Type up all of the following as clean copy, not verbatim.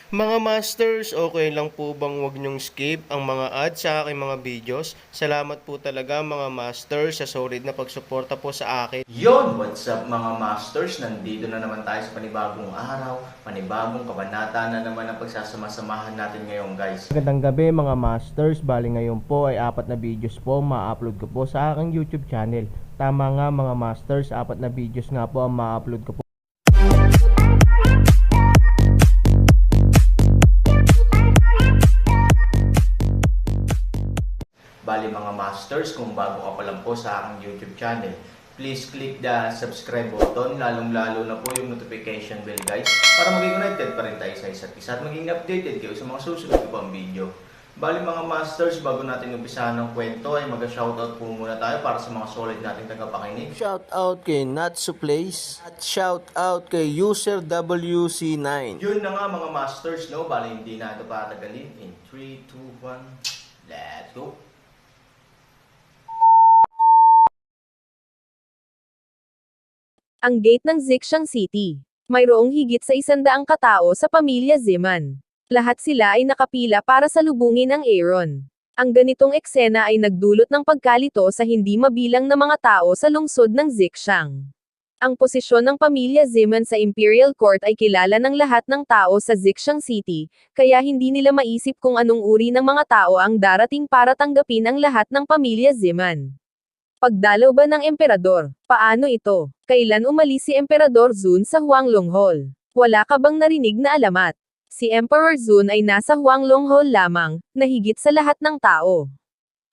Mga masters, okay lang po bang wag niyong skip ang mga ads sa aking mga videos? Salamat po talaga mga masters sa solid na pagsuporta po sa akin. Yon, what's up mga masters? Nandito na naman tayo sa panibagong araw, panibagong kabanata na naman ang pagsasama-samahan natin ngayon guys. Magandang gabi mga masters, bali ngayon po ay 4 na videos po ma-upload ko po sa aking YouTube channel. Tama nga mga masters, 4 na videos nga po ang ma-upload ko po. Bali mga masters, kung bago ka pa lang po sa aking YouTube channel, please click the subscribe button, lalong-lalo na po yung notification bell guys, para maging connected pa rin tayo sa isa't isa at maging updated kayo sa mga susunod ko pang video. Bali mga masters, bago natin umpisahan ng kwento ay mag-shoutout po muna tayo para sa mga solid nating tagapakinig. Shout out kay Natsu Place at shout out kay User WC9. Yun na nga mga masters, no? Bali hindi na ito patagalin. In 3, 2, 1, let's go! Ang gate ng Zixiang City. Mayroong higit sa 100 katao sa pamilya Ziman. Lahat sila ay nakapila para salubungin ang Aaron. Ang ganitong eksena ay nagdulot ng pagkalito sa hindi mabilang na mga tao sa lungsod ng Zixiang. Ang posisyon ng pamilya Ziman sa Imperial Court ay kilala ng lahat ng tao sa Zixiang City, kaya hindi nila maisip kung anong uri ng mga tao ang darating para tanggapin ang lahat ng pamilya Ziman. Pagdalaw ba ng emperador? Paano ito? Kailan umalis si Emperador Zun sa Huanglong Hall? Wala ka bang narinig na alamat? Si Emperor Zun ay nasa Huanglong Hall lamang, na higit sa lahat ng tao.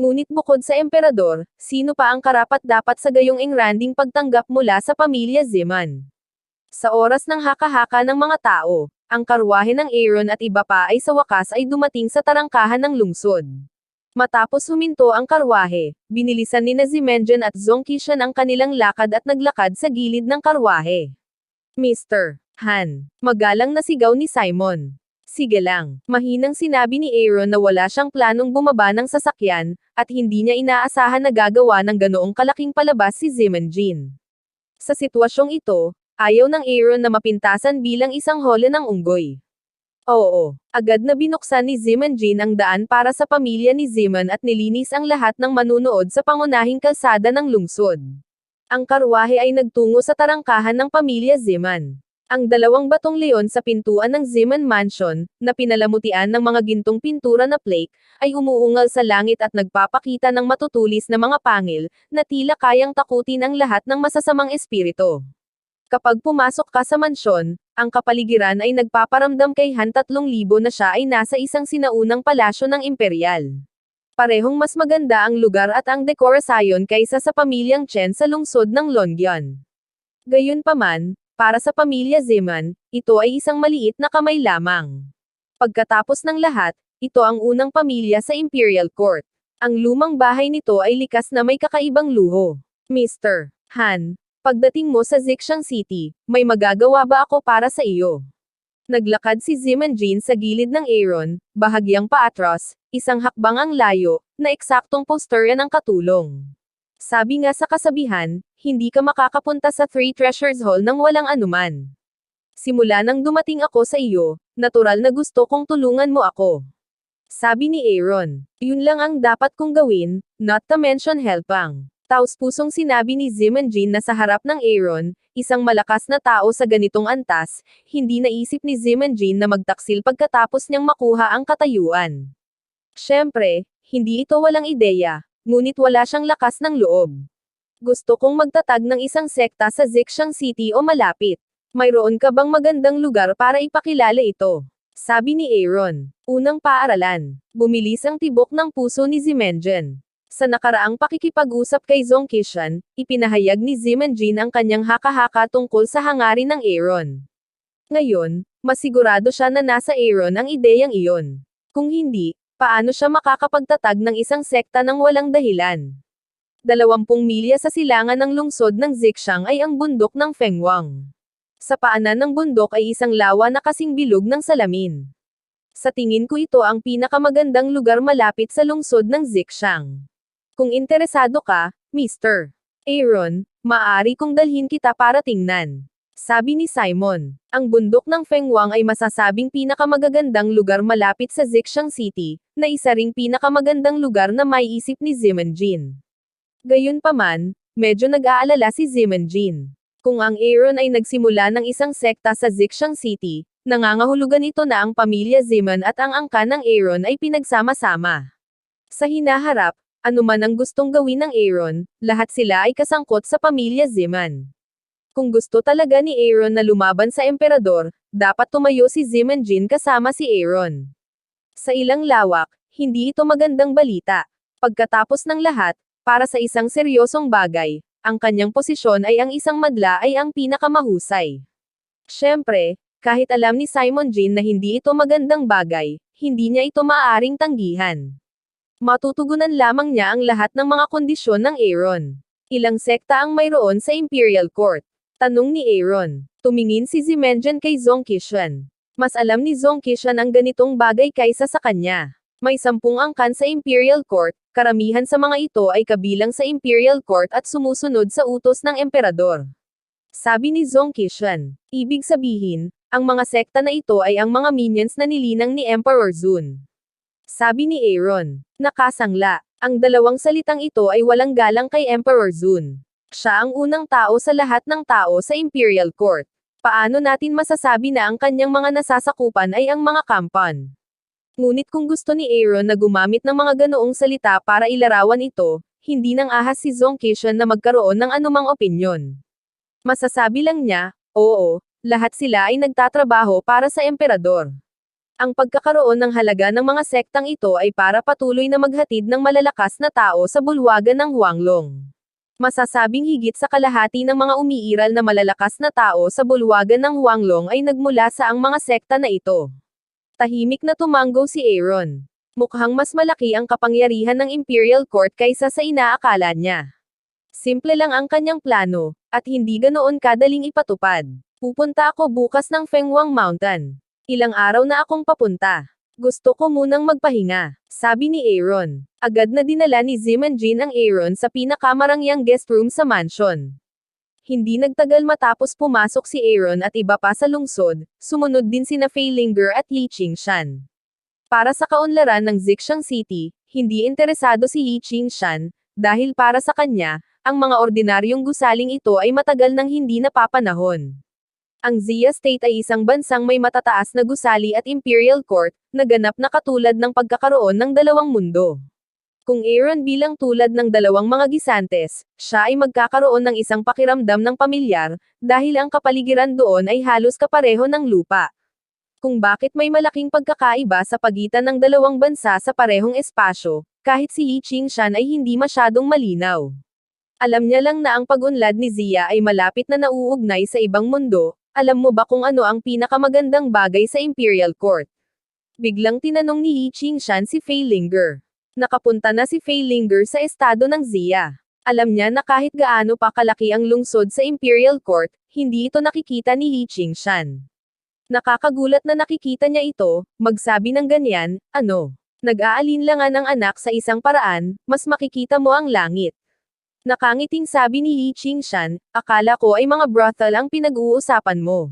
Ngunit bukod sa emperador, sino pa ang karapat-dapat sa gayong engranding pagtanggap mula sa pamilya Ziman? Sa oras ng haka-haka ng mga tao, ang karwahe ng Aaron at iba pa ay sa wakas ay dumating sa tarangkahan ng lungsod. Matapos huminto ang karwahe, binilisan ni Zimenjan at Zongkishan ang kanilang lakad at naglakad sa gilid ng karwahe. Mr. Han, magalang na sigaw ni Simon. Sige lang, mahinang sinabi ni Aaron na wala siyang planong bumaba ng sasakyan, at hindi niya inaasahan na gagawa ng ganoong kalaking palabas si Zimenjin. Sa sitwasyong ito, ayaw ng Aaron na mapintasan bilang isang hole ng unggoy. Oo, agad na binuksan ni Zimenjin ang daan para sa pamilya ni Ziman at nilinis ang lahat ng manunood sa pangunahing kalsada ng lungsod. Ang karwahe ay nagtungo sa tarangkahan ng pamilya Ziman. Ang 2 batong leon sa pintuan ng Ziman Mansion, na pinalamutian ng mga gintong pintura na flake, ay umuungal sa langit at nagpapakita ng matutulis na mga pangil, na tila kayang takutin ang lahat ng masasamang espiritu. Kapag pumasok ka sa mansyon, ang kapaligiran ay nagpaparamdam kay Han 3,000 na siya ay nasa isang sinaunang palasyo ng imperial. Parehong mas maganda ang lugar at ang dekorasyon kaysa sa pamilyang Chen sa lungsod ng Longyan. Gayunpaman, para sa pamilya Ziman, ito ay isang maliit na kamay lamang. Pagkatapos ng lahat, ito ang unang pamilya sa Imperial Court. Ang lumang bahay nito ay likas na may kakaibang luho. Mr. Han, pagdating mo sa Zixiang City, may magagawa ba ako para sa iyo? Naglakad si Zimenjin sa gilid ng Aaron, bahagyang paatras, isang hakbang ang layo, na eksaktong posterya ng katulong. Sabi nga sa kasabihan, hindi ka makakapunta sa Three Treasures Hall nang walang anuman. Simula nang dumating ako sa iyo, natural na gusto kong tulungan mo ako. Sabi ni Aaron, yun lang ang dapat kong gawin, not to mention helpang. Taos-pusong sinabi ni Zimenjin na sa harap ng Aaron, isang malakas na tao sa ganitong antas, hindi naisip ni Zimenjin na magtaksil pagkatapos niyang makuha ang katayuan. Siyempre, hindi ito walang ideya, ngunit wala siyang lakas ng loob. Gusto kong magtatag ng isang sekta sa Zixiang City o malapit. Mayroon ka bang magandang lugar para ipakilala ito? Sabi ni Aaron. Unang paaralan. Bumilis ang tibok ng puso ni Zimenjin. Sa nakaraang pakikipag-usap kay Zongkishan, ipinahayag ni Zimenjin ang kanyang haka-haka tungkol sa hangarin ng Aaron. Ngayon, masigurado siya na nasa Aaron ang ideyang iyon. Kung hindi, paano siya makakapagtatag ng isang sekta ng walang dahilan? 20 milya sa silangan ng lungsod ng Zixiang ay ang bundok ng Fengwang. Sa paanan ng bundok ay isang lawa na kasing bilog ng salamin. Sa tingin ko ito ang pinakamagandang lugar malapit sa lungsod ng Zixiang. Kung interesado ka, Mr. Aaron, maaari kong dalhin kita para tingnan. Sabi ni Simon, ang bundok ng Fengwang ay masasabing pinakamagagandang lugar malapit sa Zixiang City, na isa ring pinakamagandang lugar na maiisip ni Zimanjin. Gayunpaman, medyo nag-aalala si Zimanjin. Kung ang Aaron ay nagsimula ng isang sekta sa Zixiang City, nangangahulugan ito na ang pamilya Ziman at ang angkan ng Aaron ay pinagsama-sama. Sa hinaharap, anuman ang gustong gawin ng Aaron, lahat sila ay kasangkot sa pamilya Ziman. Kung gusto talaga ni Aaron na lumaban sa emperador, dapat tumayo si Zimanjin kasama si Aaron. Sa ilang lawak, hindi ito magandang balita. Pagkatapos ng lahat, para sa isang seryosong bagay, ang kanyang posisyon ay ang isang madla ay ang pinakamahusay. Siyempre, kahit alam ni Simon Jin na hindi ito magandang bagay, hindi niya ito maaaring tanggihan. Matutugunan lamang niya ang lahat ng mga kondisyon ng Aaron. Ilang sekta ang mayroon sa Imperial Court? Tanong ni Aaron. Tumingin si Zimenjian kay Zhong Qishan. Mas alam ni Zhong Qishan ang ganitong bagay kaysa sa kanya. May 10 angkan sa Imperial Court, karamihan sa mga ito ay kabilang sa Imperial Court at sumusunod sa utos ng emperador. Sabi ni Zhong Qishan. Ibig sabihin, ang mga sekta na ito ay ang mga minions na nilinang ni Emperor Zun. Sabi ni Aaron. Nakasangla. Ang dalawang salitang ito ay walang galang kay Emperor Zun. Siya ang unang tao sa lahat ng tao sa Imperial Court. Paano natin masasabi na ang kanyang mga nasasakupan ay ang mga kampan? Ngunit kung gusto ni Aaron na gumamit ng mga ganoong salita para ilarawan ito, hindi nang ahas si Zhong Qishan na magkaroon ng anumang opinyon. Masasabi lang niya, oo, lahat sila ay nagtatrabaho para sa emperador. Ang pagkakaroon ng halaga ng mga sektang ito ay para patuloy na maghatid ng malalakas na tao sa bulwagan ng Huanglong. Masasabing higit sa kalahati ng mga umiiral na malalakas na tao sa bulwagan ng Huanglong ay nagmula sa ang mga sekta na ito. Tahimik na tumanggo si Aaron. Mukhang mas malaki ang kapangyarihan ng Imperial Court kaysa sa inaakala niya. Simple lang ang kanyang plano, at hindi ganoon kadaling ipatupad. Pupunta ako bukas ng Fengwang Mountain. Ilang araw na akong papunta. Gusto ko munang magpahinga, sabi ni Aaron. Agad na dinala ni Zimanjin ang Aaron sa pinakamarangyang guest room sa mansion. Hindi nagtagal matapos pumasok si Aaron at iba pa sa lungsod, sumunod din sina Fei Linger at Yi Qingshan. Para sa kaunlaran ng Zixiang City, hindi interesado si Yi Qingshan, dahil para sa kanya, ang mga ordinaryong gusaling ito ay matagal nang hindi napapanahon. Ang Xia State ay isang bansang may matataas na gusali at Imperial Court, na ganap na katulad ng pagkakaroon ng dalawang mundo. Kung Aaron bilang tulad ng dalawang mga gisantes, siya ay magkakaroon ng isang pakiramdam ng pamilyar, dahil ang kapaligiran doon ay halos kapareho ng lupa. Kung bakit may malaking pagkakaiba sa pagitan ng dalawang bansa sa parehong espasyo, kahit si Yi Qingshan ay hindi masyadong malinaw. Alam niya lang na ang pag-unlad ni Xia ay malapit na nauugnay sa ibang mundo. Alam mo ba kung ano ang pinakamagandang bagay sa Imperial Court? Biglang tinanong ni Yi Qingshan si Fei Linger. Nakapunta na si Fei Linger sa estado ng Xia. Alam niya na kahit gaano pa kalaki ang lungsod sa Imperial Court, hindi ito nakikita ni Yi Qingshan. Nakakagulat na nakikita niya ito, magsabi ng ganyan, ano? Nag-aalinlangan ang anak sa isang paraan, mas makikita mo ang langit. Nakangiting sabi ni Yi Qingshan, akala ko ay mga brothel ang pinag-uusapan mo.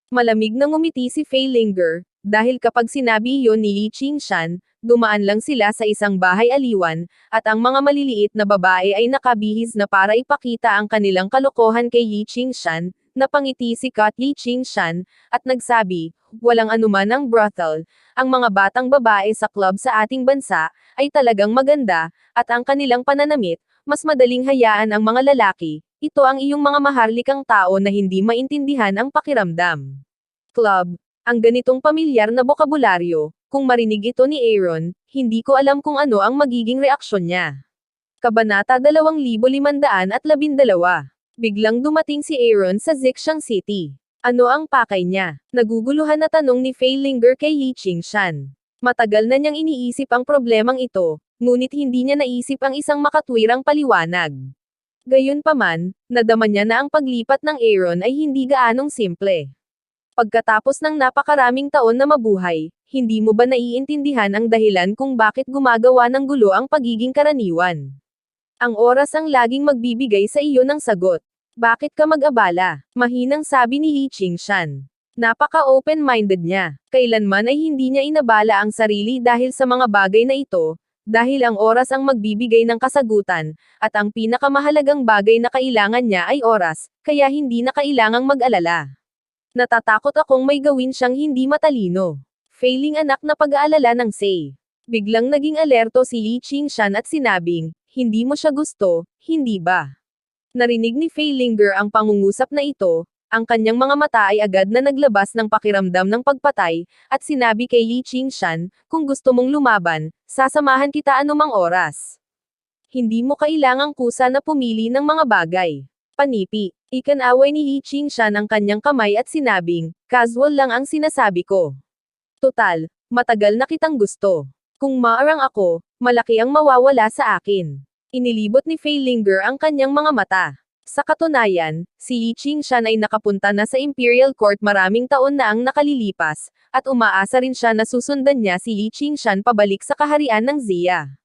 Malamig na ngumiti si Fei Linger, dahil kapag sinabi iyon ni Yi Qingshan, dumaan lang sila sa isang bahay aliwan, at ang mga maliliit na babae ay nakabihis na para ipakita ang kanilang kalokohan kay Yi Qingshan. Napangiti si Kat Yi Qingshan, at nagsabi, walang anuman ang brothel, ang mga batang babae sa club sa ating bansa, ay talagang maganda, at ang kanilang pananamit, mas madaling hayaan ang mga lalaki, ito ang iyong mga maharlikang tao na hindi maintindihan ang pakiramdam. Club, ang ganitong pamilyar na bokabularyo, kung marinig ito ni Aaron, hindi ko alam kung ano ang magiging reaksyon niya. Kabanata 2512. Biglang dumating si Aaron sa Zixiang City. Ano ang pakay niya? Naguguluhan na tanong ni Fei Linger kay Yi Qingshan. Matagal na niyang iniisip ang problemang ito, ngunit hindi niya naisip ang isang makatwirang paliwanag. Gayunpaman, nadama niya na ang paglipat ng Aaron ay hindi gaanong simple. Pagkatapos ng napakaraming taon na mabuhay, hindi mo ba naiintindihan ang dahilan kung bakit gumagawa ng gulo ang pagiging karaniwan? Ang oras ang laging magbibigay sa iyo ng sagot. Bakit ka mag-abala? Mahinang sabi ni Li Qingshan. Napaka-open-minded niya. Kailanman ay hindi niya inabala ang sarili dahil sa mga bagay na ito, dahil ang oras ang magbibigay ng kasagutan, at ang pinakamahalagang bagay na kailangan niya ay oras, kaya hindi na kailangang mag-alala. Natatakot akong may gawin siyang hindi matalino. Failing anak na pag-aalala ng Sei. Biglang naging alerto si Li Qingshan at sinabing, hindi mo siya gusto, hindi ba? Narinig ni Fei Linger ang pangungusap na ito, ang kanyang mga mata ay agad na naglabas ng pakiramdam ng pagpatay, at sinabi kay Li Qingshan, kung gusto mong lumaban, sasamahan kita anumang oras. Hindi mo kailangang kusa na pumili ng mga bagay. Panipi. Ikanaway ni Li Qingshan ang kanyang kamay at sinabing, casual lang ang sinasabi ko. Total, matagal na kitang gusto. Kung maarang ako, malaki ang mawawala sa akin. Inilibot ni Fei Linger ang kanyang mga mata. Sa katunayan, si Li Qingshan ay nakapunta na sa Imperial Court maraming taon na ang nakalilipas, at umaasa rin siya na susundan niya si Li Qingshan pabalik sa kaharian ng Xia.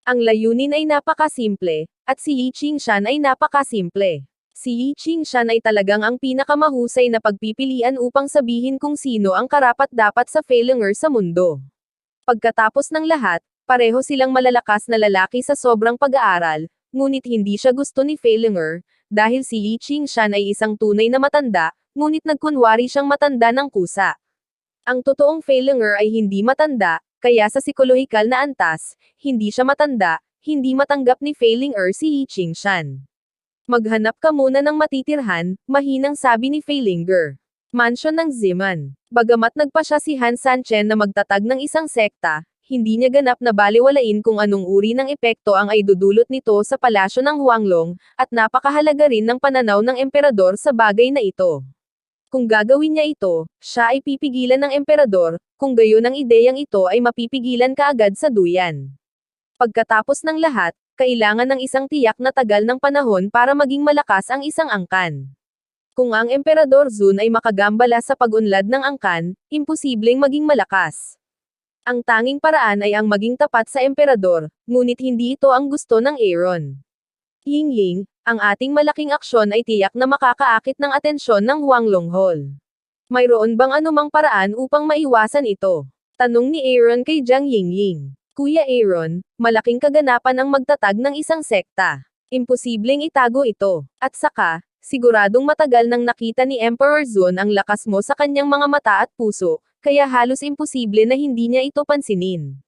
Ang layunin ay napakasimple, at si Li Qingshan ay napakasimple. Si Li Qingshan ay talagang ang pinakamahusay na pagpipilian upang sabihin kung sino ang karapat-dapat sa Fei Linger sa mundo. Pagkatapos ng lahat, pareho silang malalakas na lalaki sa sobrang pag-aaral, ngunit hindi siya gusto ni Fei Linger, dahil si Li Qingshan ay isang tunay na matanda, ngunit nagkunwari siyang matanda ng kusa. Ang totoong Fei Linger ay hindi matanda, kaya sa psikolohikal na antas, hindi siya matanda, hindi matanggap ni Fei Linger si Li Qingshan. Maghanap ka muna ng matitirhan, mahinang sabi ni Fei Linger. Mansyon ng Ziman. Bagamat nagpa siya si Han Sanchen na magtatag ng isang sekta, hindi niya ganap na baliwalain kung anong uri ng epekto ang ay dudulot nito sa palasyo ng Huanglong, at napakahalaga rin ng pananaw ng emperador sa bagay na ito. Kung gagawin niya ito, siya ay pipigilan ng emperador, kung gayon ang ideyang ito ay mapipigilan kaagad sa duyan. Pagkatapos ng lahat, kailangan ng isang tiyak na tagal ng panahon para maging malakas ang isang angkan. Kung ang Emperador Zun ay makagambala sa pag-unlad ng angkan, imposibleng maging malakas. Ang tanging paraan ay ang maging tapat sa emperador, ngunit hindi ito ang gusto ng Aaron. Ying, ang ating malaking aksyon ay tiyak na makakaakit ng atensyon ng Huanglong Hall. Mayroon bang anumang paraan upang maiwasan ito? Tanong ni Aaron kay Jiang Ying. Kuya Aaron, malaking kaganapan ang magtatag ng isang sekta. Imposibleng itago ito. At saka, siguradong matagal nang nakita ni Emperor Zun ang lakas mo sa kanyang mga mata at puso, kaya halos imposible na hindi niya ito pansinin.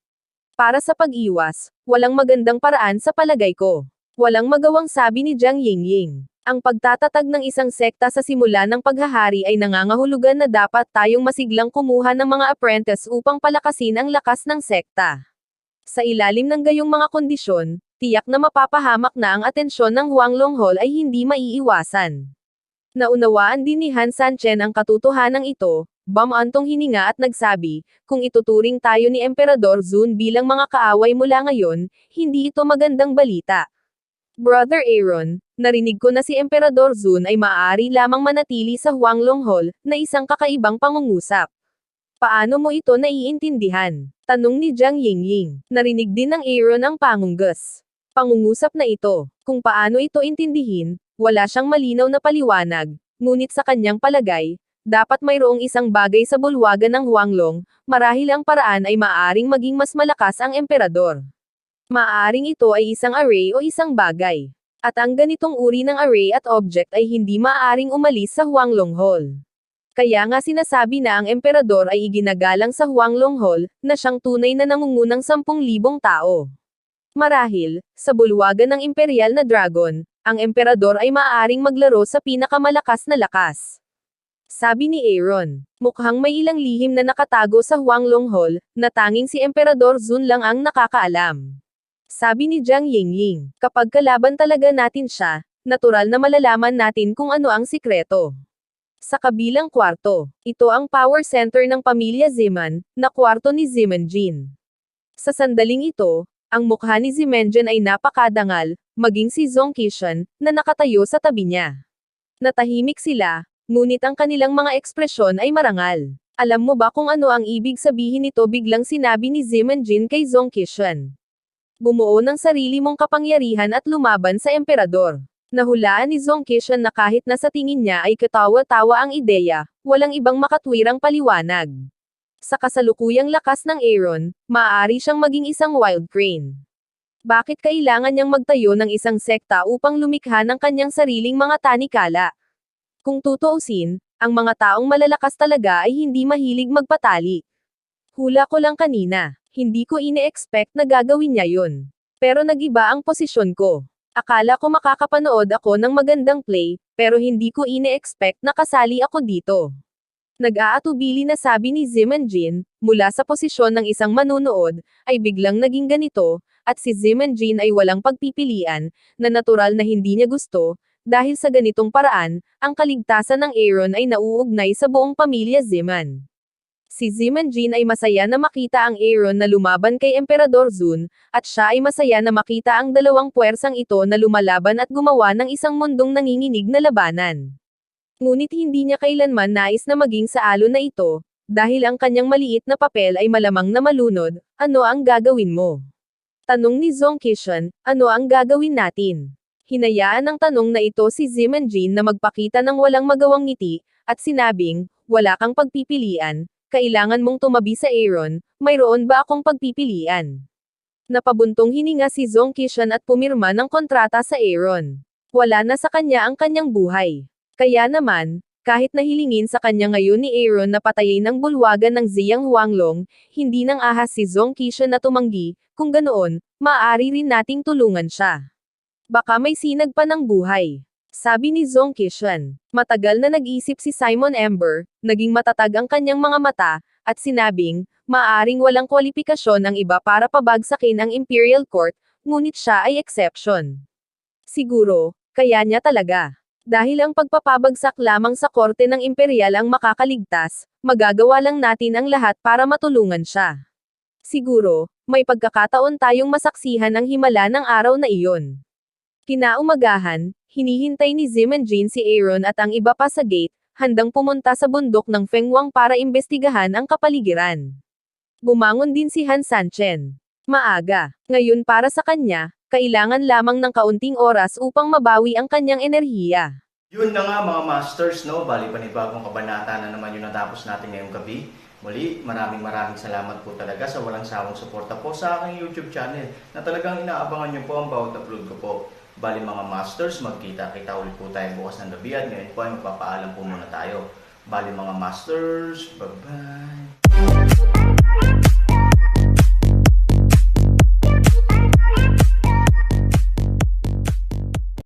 Para sa pag-iwas, walang magandang paraan sa palagay ko. Walang magawang sabi ni Jiang Ying. Ang pagtatatag ng isang sekta sa simula ng paghahari ay nangangahulugan na dapat tayong masiglang kumuha ng mga apprentice upang palakasin ang lakas ng sekta. Sa ilalim ng gayong mga kondisyon, tiyak na mapapahamak na ang atensyon ng Huanglong Hall ay hindi maiiwasan. Naunawaan din ni Han Sanchen ang katotohanan ito, bumantong hininga at nagsabi, kung ituturing tayo ni Emperador Zun bilang mga kaaway mula ngayon, hindi ito magandang balita. Brother Aaron, narinig ko na si Emperador Zun ay maaari lamang manatili sa Huanglong Hall, na isang kakaibang pangungusap. Paano mo ito naiintindihan? Tanong ni Jiang Ying. Narinig din ng Aaron ang pangunggas. Pangungusap na ito, kung paano ito intindihin, wala siyang malinaw na paliwanag, ngunit sa kanyang palagay, dapat mayroong isang bagay sa bulwagan ng Huanglong, marahil ang paraan ay maaaring maging mas malakas ang emperador. Maaaring ito ay isang array o isang bagay. At ang ganitong uri ng array at object ay hindi maaaring umalis sa Huanglong Hall. Kaya nga sinasabi na ang emperador ay iginagalang sa Huanglong Hall, na siyang tunay na nangungunang 10,000 tao. Marahil, sa bulwagan ng imperial na dragon, ang emperador ay maaaring maglaro sa pinakamalakas na lakas. Sabi ni Aaron, mukhang may ilang lihim na nakatago sa Huanglong Hall, na tanging si Emperador Zun lang ang nakakaalam. Sabi ni Jiang Ying, kapag kalaban talaga natin siya, natural na malalaman natin kung ano ang sikreto. Sa kabilang kwarto, ito ang power center ng pamilya Ziman, na kwarto ni Zimenjin. Sa sandaling ito, ang mukha ni Zimenjin ay napakadangal, maging si Zhong Qishan, na nakatayo sa tabi niya. Natahimik sila, ngunit ang kanilang mga ekspresyon ay marangal. Alam mo ba kung ano ang ibig sabihin nito? Biglang sinabi ni Zimenjin kay Zhong Qishan. Bumuo ng sarili mong kapangyarihan at lumaban sa emperador. Nahulaan ni Zong Kishan na kahit na sa tingin niya ay katawa-tawa ang ideya, walang ibang makatwirang paliwanag. Sa kasalukuyang lakas ng Aaron, maaari siyang maging isang wild crane. Bakit kailangan niyang magtayo ng isang sekta upang lumikha ng kanyang sariling mga tanikala? Kung tutuusin, ang mga taong malalakas talaga ay hindi mahilig magpatali. Hula ko lang kanina, hindi ko ine-expect na gagawin niya yun. Pero nag-iba ang posisyon ko. Akala ko makakapanood ako ng magandang play, pero hindi ko ine-expect na kasali ako dito. Nag-aatubili na sabi ni Ziman Jin, mula sa posisyon ng isang manunood, ay biglang naging ganito, at si Ziman Jin ay walang pagpipilian, na natural na hindi niya gusto, dahil sa ganitong paraan, ang kaligtasan ng Aaron ay nauugnay sa buong pamilya Ziman. Si Ziman Jin ay masaya na makita ang Aaron na lumaban kay Emperador Zun, at siya ay masaya na makita ang dalawang puwersang ito na lumalaban at gumawa ng isang mundong nanginginig na labanan. Ngunit hindi niya kailanman nais na maging sa alon na ito, dahil ang kanyang maliit na papel ay malamang na malunod. Ano ang gagawin mo? Tanong ni Zong Kishan, ano ang gagawin natin? Hinayaan ng tanong na ito si Ziman Jin na magpakita ng walang magawang ngiti, at sinabing, wala kang pagpipilian, kailangan mong tumabi sa Aaron, mayroon ba akong pagpipilian? Napabuntong hininga si Zong Kishan at pumirma ng kontrata sa Aaron. Wala na sa kanya ang kanyang buhay. Kaya naman, kahit nahilingin sa kanya ngayon ni Aaron na patayin ng bulwagan ng Ziyang Huanglong, hindi nang ahas si Zong Kishan na tumanggi, kung ganoon, maaari rin nating tulungan siya. Baka may sinag pa ng buhay. Sabi ni Zong Kishan. Matagal na nag-isip si Simon Ember, naging matatag ang kanyang mga mata, at sinabing, maaring walang kwalifikasyon ang iba para pabagsakin ang Imperial Court, ngunit siya ay exception. Siguro, kaya niya talaga. Dahil ang pagpapabagsak lamang sa korte ng imperial ang makakaligtas, magagawa lang natin ang lahat para matulungan siya. Siguro, may pagkakataon tayong masaksihan ang himala ng araw na iyon. Kinaumagahan, hinihintay ni Ziman Jin si Aaron at ang iba pa sa gate, handang pumunta sa bundok ng Fengwang para imbestigahan ang kapaligiran. Bumangon din si Han Sanchen. Maaga. Ngayon para sa kanya, kailangan lamang ng kaunting oras upang mabawi ang kanyang enerhiya. Yun na nga mga masters, no? Bali panibagong kabanata na naman yung natapos natin ngayong gabi. Muli, maraming salamat po talaga sa walang sawang suporta po sa aking YouTube channel na talagang inaabangan nyo po ang bawat upload ko po. Bali mga masters, magkita-kita ulit po tayo bukas ng gabi at ngayon po ay magpapaalam po muna tayo. Bali mga masters, bye-bye!